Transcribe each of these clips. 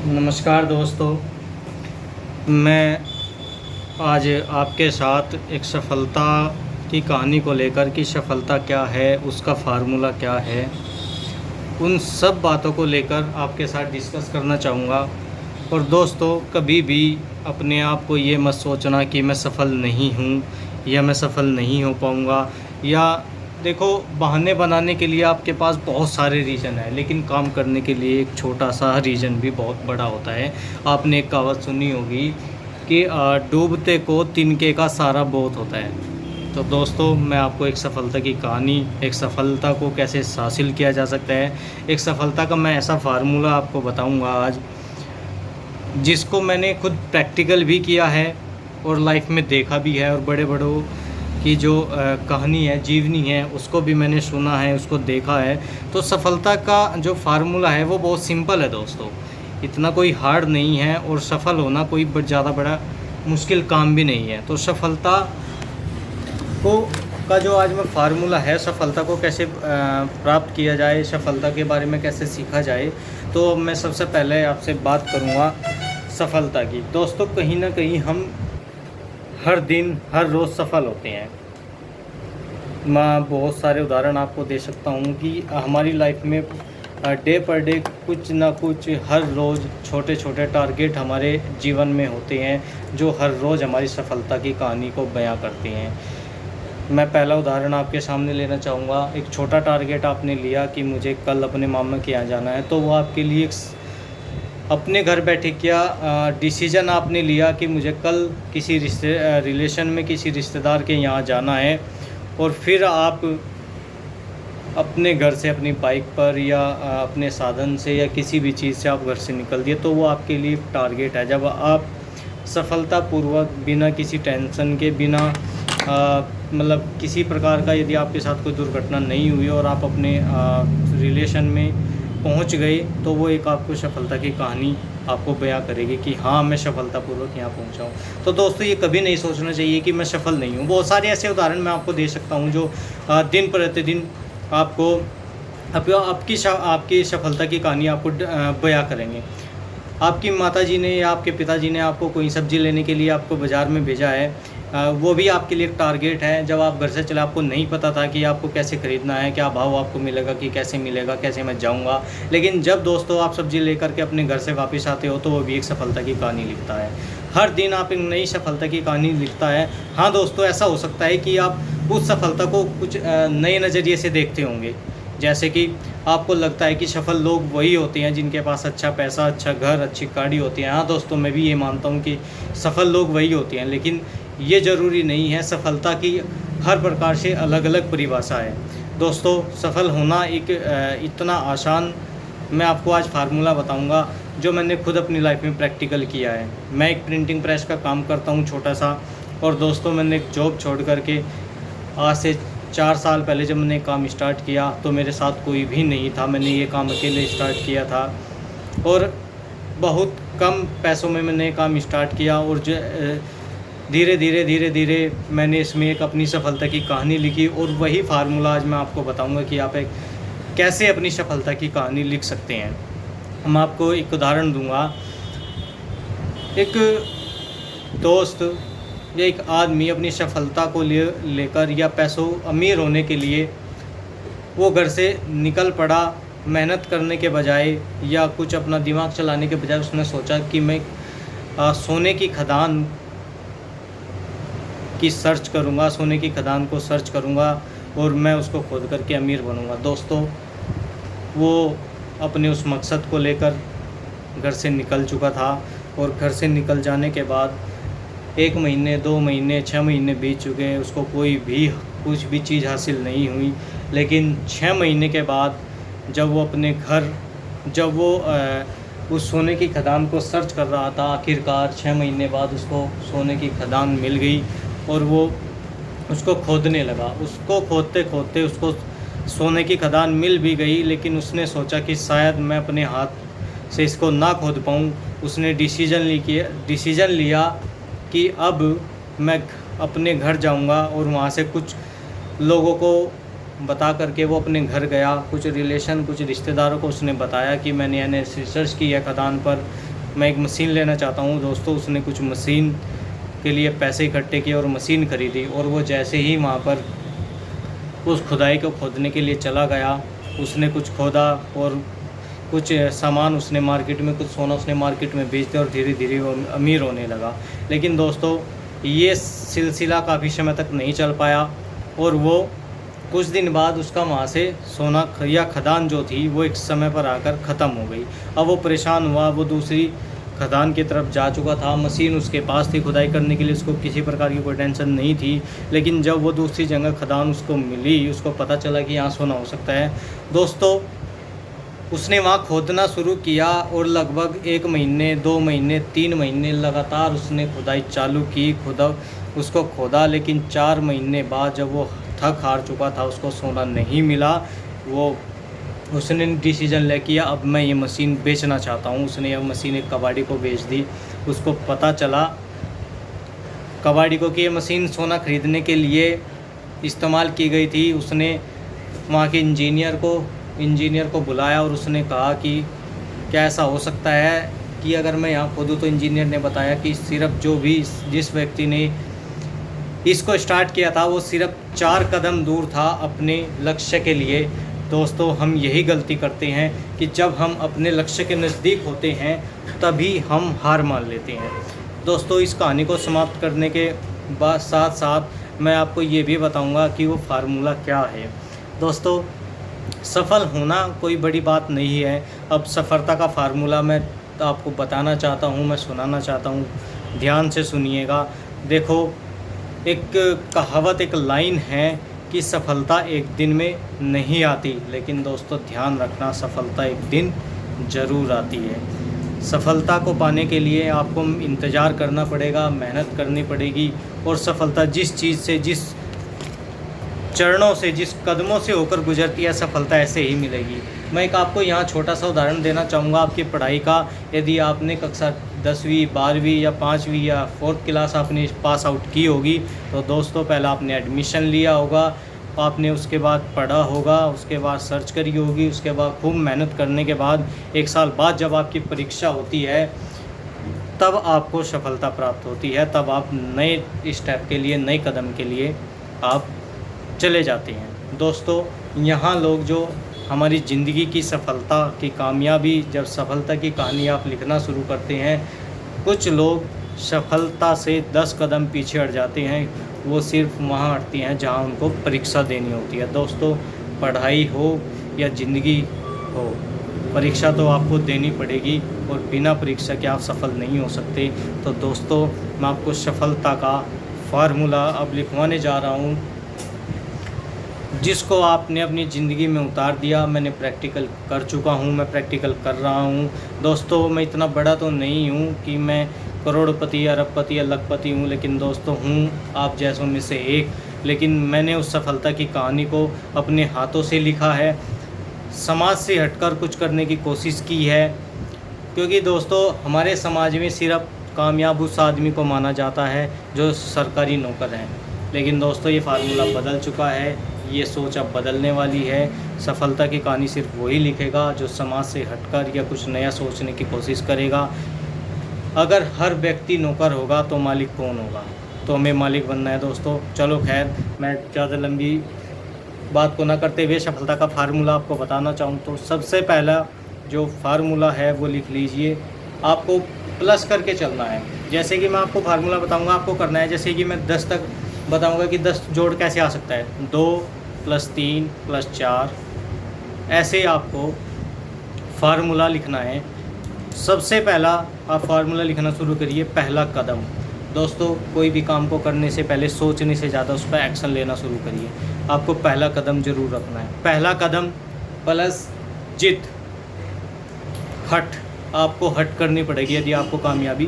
नमस्कार दोस्तों। मैं आज आपके साथ एक सफलता की कहानी को लेकर कि सफलता क्या है, उसका फार्मूला क्या है, उन सब बातों को लेकर आपके साथ डिस्कस करना चाहूँगा। और दोस्तों, कभी भी अपने आप को ये मत सोचना कि मैं सफल नहीं हूँ या मैं सफल नहीं हो पाऊँगा। या देखो, बहाने बनाने के लिए आपके पास बहुत सारे रीज़न हैं, लेकिन काम करने के लिए एक छोटा सा रीज़न भी बहुत बड़ा होता है। आपने एक कहावत सुनी होगी कि डूबते को तिनके का सारा बहुत होता है। तो दोस्तों, मैं आपको एक सफलता की कहानी, एक सफलता को कैसे हासिल किया जा सकता है, एक सफलता का मैं ऐसा फार्मूला आपको बताऊंगा आज, जिसको मैंने खुद प्रैक्टिकल भी किया है और लाइफ में देखा भी है, और बड़े बड़ों की जो कहानी है, जीवनी है, उसको भी मैंने सुना है, उसको देखा है। तो सफलता का जो फार्मूला है वो बहुत सिंपल है दोस्तों, इतना कोई हार्ड नहीं है, और सफल होना कोई ज़्यादा बड़ा मुश्किल काम भी नहीं है। तो सफलता को का जो आज मैं फार्मूला है, सफलता को कैसे प्राप्त किया जाए, सफलता के बारे में कैसे सीखा जाए, तो मैं सबसे पहले आपसे बात करूँगा सफलता की। दोस्तों, कहीं ना कहीं हम हर दिन हर रोज़ सफल होते हैं। मैं बहुत सारे उदाहरण आपको दे सकता हूँ कि हमारी लाइफ में डे पर डे कुछ ना कुछ हर रोज़ छोटे छोटे टारगेट हमारे जीवन में होते हैं, जो हर रोज़ हमारी सफलता की कहानी को बयां करते हैं। मैं पहला उदाहरण आपके सामने लेना चाहूँगा। एक छोटा टारगेट आपने लिया कि मुझे कल अपने मामा के यहाँ जाना है, तो वो आपके लिए एक अपने घर बैठे क्या डिसीज़न आपने लिया कि मुझे कल किसी रिलेशन में किसी रिश्तेदार के यहाँ जाना है, और फिर आप अपने घर से अपनी बाइक पर या अपने साधन से या किसी भी चीज़ से आप घर से निकल दिए, तो वो आपके लिए टारगेट है। जब आप सफलतापूर्वक बिना किसी टेंशन के, बिना मतलब किसी प्रकार का, यदि आपके साथ कोई दुर्घटना नहीं हुई और आप अपने रिलेशन में पहुंच गए, तो वो एक आपको सफलता की कहानी आपको बयां करेगी कि हाँ, मैं सफलतापूर्वक यहाँ पहुंचा हूँ। तो दोस्तों, ये कभी नहीं सोचना चाहिए कि मैं सफल नहीं हूँ। बहुत सारे ऐसे उदाहरण मैं आपको दे सकता हूँ जो दिन प्रतिदिन आपको आपकी सफलता की कहानी आपको बयां करेंगे। आपकी माताजी ने या आपके पिताजी ने आपको कोई सब्ज़ी लेने के लिए आपको बाज़ार में भेजा है, वो भी आपके लिए एक टारगेट है। जब आप घर से चले, आपको नहीं पता था कि आपको कैसे ख़रीदना है, क्या भाव आपको मिलेगा, कि कैसे मिलेगा, कैसे मैं जाऊंगा। लेकिन जब दोस्तों आप सब्ज़ी लेकर के अपने घर से वापस आते हो, तो वो भी एक सफलता की कहानी लिखता है। हर दिन आप एक नई सफलता की कहानी लिखता है। हाँ दोस्तों, ऐसा हो सकता है कि आप उस सफलता को कुछ नए नज़रिए से देखते होंगे। जैसे कि आपको लगता है कि सफल लोग वही होते हैं जिनके पास अच्छा पैसा, अच्छा घर, अच्छी गाड़ी होती है। हाँ दोस्तों, मैं भी ये मानता हूँ कि सफल लोग वही होते हैं, लेकिन ये ज़रूरी नहीं है। सफलता की हर प्रकार से अलग अलग परिभाषा है। दोस्तों, सफल होना एक इतना आसान, मैं आपको आज फार्मूला बताऊंगा जो मैंने खुद अपनी लाइफ में प्रैक्टिकल किया है। मैं एक प्रिंटिंग प्रेस का काम करता हूँ छोटा सा, और दोस्तों, मैंने एक जॉब छोड़ करके आज से 4 साल पहले जब मैंने काम स्टार्ट किया, तो मेरे साथ कोई भी नहीं था। मैंने ये काम अकेले स्टार्ट किया था, और बहुत कम पैसों में मैंने काम स्टार्ट किया, और धीरे धीरे धीरे धीरे मैंने इसमें एक अपनी सफलता की कहानी लिखी। और वही फार्मूला आज मैं आपको बताऊंगा कि आप एक कैसे अपनी सफलता की कहानी लिख सकते हैं। मैं आपको एक उदाहरण दूंगा। एक दोस्त या एक आदमी अपनी सफलता को लेकर या पैसों अमीर होने के लिए वो घर से निकल पड़ा। मेहनत करने के बजाय या कुछ अपना दिमाग चलाने के बजाय उसने सोचा कि मैं सोने की खदान की सर्च करूँगा, सोने की खदान को सर्च करूँगा, और मैं उसको खोद करके अमीर बनूँगा। दोस्तों, वो अपने उस मकसद को लेकर घर से निकल चुका था, और घर से निकल जाने के बाद 1 महीने, 2 महीने, 6 महीने बीत चुके हैं, उसको कुछ भी चीज़ हासिल नहीं हुई। लेकिन 6 महीने के बाद जब वो उस सोने की खदान को सर्च कर रहा था, आखिरकार 6 महीने बाद उसको सोने की खदान मिल गई, और वो उसको खोदने लगा। उसको खोदते खोदते उसको सोने की खदान मिल भी गई, लेकिन उसने सोचा कि शायद मैं अपने हाथ से इसको ना खोद पाऊँ। उसने डिसीज़न लिया कि अब मैं अपने घर जाऊंगा, और वहाँ से कुछ लोगों को बता करके वो अपने घर गया। कुछ रिश्तेदारों को उसने बताया कि मैंने रिसर्च की है खदान पर, मैं एक मशीन लेना चाहता हूँ दोस्तों। उसने कुछ मशीन के लिए पैसे इकट्ठे किए और मशीन ख़रीदी, और वो जैसे ही वहाँ पर उस खुदाई को खोदने के लिए चला गया, उसने कुछ खोदा और कुछ सामान उसने मार्केट में, कुछ सोना उसने मार्केट में बेच दिया और धीरे धीरे वो अमीर होने लगा। लेकिन दोस्तों ये सिलसिला काफ़ी समय तक नहीं चल पाया, और वो कुछ दिन बाद उसका वहाँ से सोना या खदान जो थी वो एक समय पर आकर ख़त्म हो गई। अब वो परेशान हुआ, वो दूसरी खदान की तरफ जा चुका था, मशीन उसके पास थी खुदाई करने के लिए, उसको किसी प्रकार की कोई टेंशन नहीं थी। लेकिन जब वो दूसरी जगह खदान उसको मिली, उसको पता चला कि यहाँ सोना हो सकता है दोस्तों, उसने वहाँ खोदना शुरू किया और लगभग 1 महीने 2 महीने 3 महीने लगातार उसने खुदाई चालू की, उसको खोदा। लेकिन 4 महीने बाद जब वो थक हार चुका था, उसको सोना नहीं मिला, उसने डिसीजन ले किया अब मैं ये मशीन बेचना चाहता हूँ। उसने यह मशीन एक कबाड़ी को बेच दी। उसको पता चला कबाड़ी को कि ये मशीन सोना ख़रीदने के लिए इस्तेमाल की गई थी। उसने वहाँ के इंजीनियर को बुलाया और उसने कहा कि क्या ऐसा हो सकता है कि अगर मैं यहाँ खोदूँ, तो इंजीनियर ने बताया कि सिर्फ जिस व्यक्ति ने इसको स्टार्ट किया था वो सिर्फ 4 कदम दूर था अपने लक्ष्य के लिए। दोस्तों हम यही गलती करते हैं कि जब हम अपने लक्ष्य के नज़दीक होते हैं तभी हम हार मान लेते हैं। दोस्तों इस कहानी को समाप्त करने के बाद साथ साथ मैं आपको ये भी बताऊंगा कि वो फार्मूला क्या है। दोस्तों सफल होना कोई बड़ी बात नहीं है। अब सफलता का फार्मूला मैं आपको बताना चाहता हूँ, मैं सुनाना चाहता हूँ, ध्यान से सुनिएगा। देखो एक कहावत, एक लाइन है कि सफलता एक दिन में नहीं आती, लेकिन दोस्तों ध्यान रखना सफलता एक दिन ज़रूर आती है। सफलता को पाने के लिए आपको इंतज़ार करना पड़ेगा, मेहनत करनी पड़ेगी, और सफलता जिस चीज़ से, जिस चरणों से, जिस कदमों से होकर गुजरती है, सफलता ऐसे ही मिलेगी। मैं एक आपको यहाँ छोटा सा उदाहरण देना चाहूँगा आपकी पढ़ाई का। यदि आपने कक्षा 10वीं 12वीं या 5वीं या 4th क्लास आपने पास आउट की होगी, तो दोस्तों पहले आपने एडमिशन लिया होगा, आपने उसके बाद पढ़ा होगा, उसके बाद सर्च करी होगी, उसके बाद खूब मेहनत करने के बाद 1 साल बाद जब आपकी परीक्षा होती है तब आपको सफलता प्राप्त होती है। तब आप नए स्टेप के लिए, नए कदम के लिए आप चले जाते हैं। दोस्तों यहाँ लोग जो हमारी ज़िंदगी की सफलता की कामयाबी, जब सफलता की कहानी आप लिखना शुरू करते हैं, कुछ लोग सफलता से 10 कदम पीछे हट जाते हैं। वो सिर्फ वहाँ हटती हैं जहाँ उनको परीक्षा देनी होती है। दोस्तों पढ़ाई हो या ज़िंदगी हो, परीक्षा तो आपको देनी पड़ेगी, और बिना परीक्षा के आप सफल नहीं हो सकते। तो दोस्तों मैं आपको सफलता का फार्मूला अब लिखवाने जा रहा हूँ, जिसको आपने अपनी ज़िंदगी में उतार दिया। मैंने प्रैक्टिकल कर चुका हूँ, मैं प्रैक्टिकल कर रहा हूँ। दोस्तों मैं इतना बड़ा तो नहीं हूँ कि मैं करोड़पति, अरबपति या लखपति हूँ, लेकिन दोस्तों हूँ आप जैसों में से एक। लेकिन मैंने उस सफलता की कहानी को अपने हाथों से लिखा है, समाज से हटकर कुछ करने की कोशिश की है। क्योंकि दोस्तों हमारे समाज में सिर्फ कामयाब उस आदमी को माना जाता है जो सरकारी नौकर हैं। लेकिन दोस्तों ये फार्मूला बदल चुका है, ये सोच अब बदलने वाली है। सफलता की कहानी सिर्फ वही लिखेगा जो समाज से हटकर या कुछ नया सोचने की कोशिश करेगा। अगर हर व्यक्ति नौकर होगा तो मालिक कौन होगा? तो हमें मालिक बनना है दोस्तों। चलो खैर, मैं ज़्यादा लंबी बात को ना करते हुए सफलता का फार्मूला आपको बताना चाहूँ तो सबसे पहला जो फार्मूला है वो लिख लीजिए। आपको प्लस करके चलना है। जैसे कि मैं आपको फार्मूला बताऊँगा, आपको करना है जैसे कि मैं 10 तक बताऊंगा कि 10 जोड़ कैसे आ सकता है, 2 + 3 + 4, ऐसे आपको फार्मूला लिखना है। सबसे पहला आप फार्मूला लिखना शुरू करिए, पहला कदम। दोस्तों कोई भी काम को करने से पहले सोचने से ज़्यादा उस पर एक्शन लेना शुरू करिए। आपको पहला कदम ज़रूर रखना है। पहला कदम प्लस जिद, हट, आपको हट करनी पड़ेगी यदि आपको कामयाबी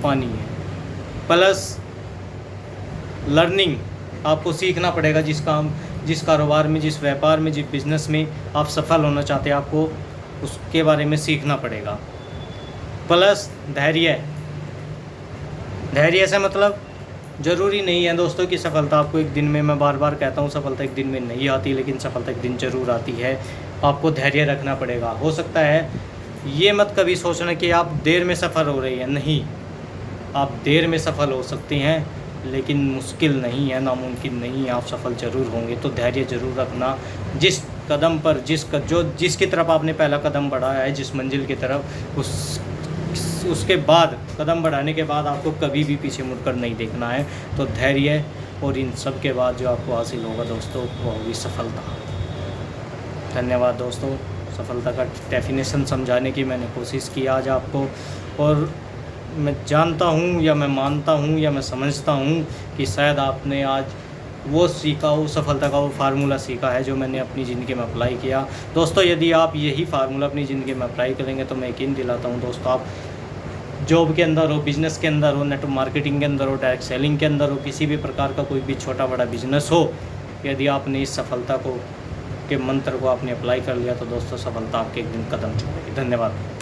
पानी है। प्लस लर्निंग, आपको सीखना पड़ेगा। जिस कारोबार में, जिस व्यापार में, जिस बिज़नेस में आप सफल होना चाहते हैं, आपको उसके बारे में सीखना पड़ेगा। प्लस धैर्य। धैर्य से मतलब ज़रूरी नहीं है दोस्तों कि सफलता आपको एक दिन में, मैं बार बार कहता हूँ सफलता एक दिन में नहीं आती, लेकिन सफलता एक दिन ज़रूर आती है। आपको धैर्य रखना पड़ेगा। हो सकता है ये मत कभी सोचना कि आप देर में सफ़ल हो रही हैं, नहीं, आप देर में सफल हो सकती हैं लेकिन मुश्किल नहीं है, नामुमकिन नहीं है, आप सफल ज़रूर होंगे। तो धैर्य ज़रूर रखना, जिस कदम पर जिसकी तरफ आपने पहला कदम बढ़ाया है, जिस मंजिल की तरफ, उसके बाद कदम बढ़ाने के बाद आपको कभी भी पीछे मुड़कर नहीं देखना है। तो धैर्य, और इन सब के बाद जो आपको हासिल होगा दोस्तों वो होगी सफलता। धन्यवाद दोस्तों, सफलता का डेफिनेशन समझाने की मैंने कोशिश की आज आपको, और मैं जानता हूँ या मैं मानता हूँ या मैं समझता हूँ कि शायद आपने आज वो सीखा, वो सफलता का वो फार्मूला सीखा है जो मैंने अपनी ज़िंदगी में अप्लाई किया। दोस्तों यदि आप यही फार्मूला अपनी ज़िंदगी में अप्लाई करेंगे तो मैं यकीन दिलाता हूँ दोस्तों, आप जॉब के अंदर हो, बिज़नेस के अंदर हो, नेटवर्क मार्केटिंग के अंदर हो, डायरेक्ट सेलिंग के अंदर हो, किसी भी प्रकार का कोई भी छोटा बड़ा बिजनेस हो, यदि आपने इस सफलता को के मंत्र को आपने अप्लाई कर लिया तो दोस्तों सफलता आपके एक दिन कदम चूमेगी। धन्यवाद।